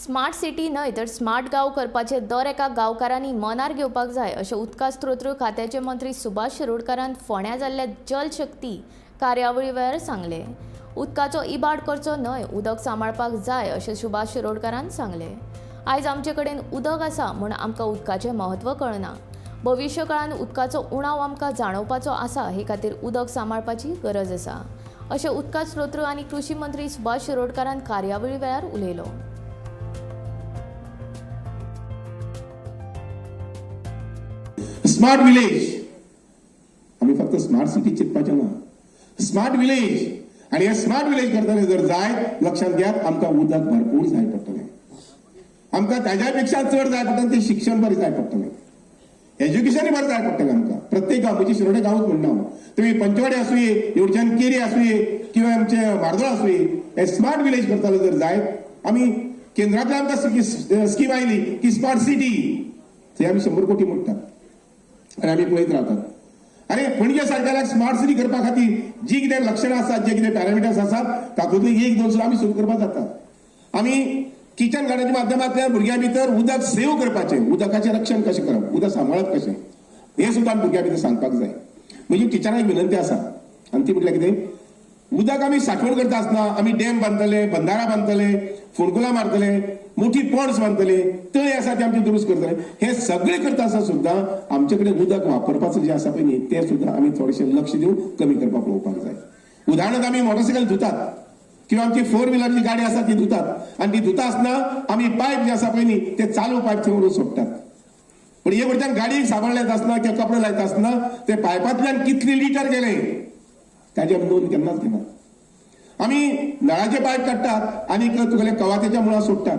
Smart city न्हय तर smart गांव करपाचे दर एका गांवकारांनी मनार घेवपाक जाय अशें उदका स्त्रोत खात्याचे मंत्री सुभाष शिरोडकारान फोंड्यां जाल्ल्या जल शक्ती कार्यावळी वेळार सांगलें. उदकाचो इबाड करचो न्हय, उदक सांबाळपाक जाय अशें सुभाष शिरोडकारान सांगलें. आयज आमचे कडेन उदक आसा म्हूण आमकां उदकाचें महत्व कळना. भविश्य काळान उदकाचो उणाव आमकां जाणोवपाचो आसा, हे खातीर उदक सांबाळपाची गरज आसा अशें उदका स्त्रोत आनी कृषी मंत्री सुभाष शिरोडकारान कार्यावळी वेळार उलयलो. स्मार्ट विलेज आम्ही फक्त स्मार्ट सिटी चिंतपाचें ना, स्मार्ट विलेज आणि हे स्मार्ट विलेज करतले जर जाय लक्षात घ्यात आमकां उदक भरपूर जाय पडटलें. आमकां ताज्या पेक्षा चड जाय पडटलें ते शिक्षण बरें जाय पडटलें, एज्युकेशनय बरें जाय पडटलें आमकां. प्रत्येक गांव म्हणजे शिरोडे गांवच म्हणना हांव, तुम्ही पंचवाडी आसूये, एवढच्यान केरी आसूये किंवा आमचे मार्दोळ आसूये, हे स्मार्ट विलेज करतले जर जाय. आमी केंद्रांतल्यान आमकां स्कीम आयली की स्मार्ट सिटी, थंय आमी 100 कोटी मोडटात आणि आम्ही पळयत राहतात. अरे पणजे सारख्या स्मार्ट सिटी करपा खातीर जी कितें लक्षणां आसात, जे कितें पॅरामिटर्स आसात, तातूंतली एक दोन सुद्दां आमी सुरू करपाक जाता. आमी किचन गार्डनाच्या माध्यमांतल्यान भुरग्यां भितर उदक सेव करपाचें, उदकाचें रक्षण कशें करप, उदक सांबाळप कशें, हें सुद्दां भुरग्यां भितर सांगपाक जाय. म्हजी टिचरांक विनंती आसा आनी ती म्हटल्यार कितें, उदक आमी सांठवण करता आसतना आमी डॅम बांदतले, बंधारा बांदतले, फोंडकुलां मारतले, मोठी पॉन्ड्स बांदतले, तळी आसा ते आमचे दुरुस्त करतले. हे सगळे करता आसतना सुद्दां आमचे कडेन उदक वापरपाचें जें आसा पळय न्ही, तें सुद्दां आमी थोडेशें लक्ष दिवन कमी करपाक पळोवपाक जाय. उदाहरणार्थ आमी मोटरसायकल धुतात किंवा आमची 4 व्हिलरची गाडी आसा ती धुतात आणि ती धुता आसतना आमी पायप जे आसा पळय न्ही ते चालू पायप थंय व्हरून सोडटात. पण हे वरच्यान गाडयेक साबण लायता आसतना किंवा कपडे लायता आसतना ते पायपांतल्यान कितली लिटर गेले ताची आमी नोंद केन्नाच घेनात. आमी नळाचे पायप काडटात आणि तुगेले कवाथेच्या मुळां सोडटात.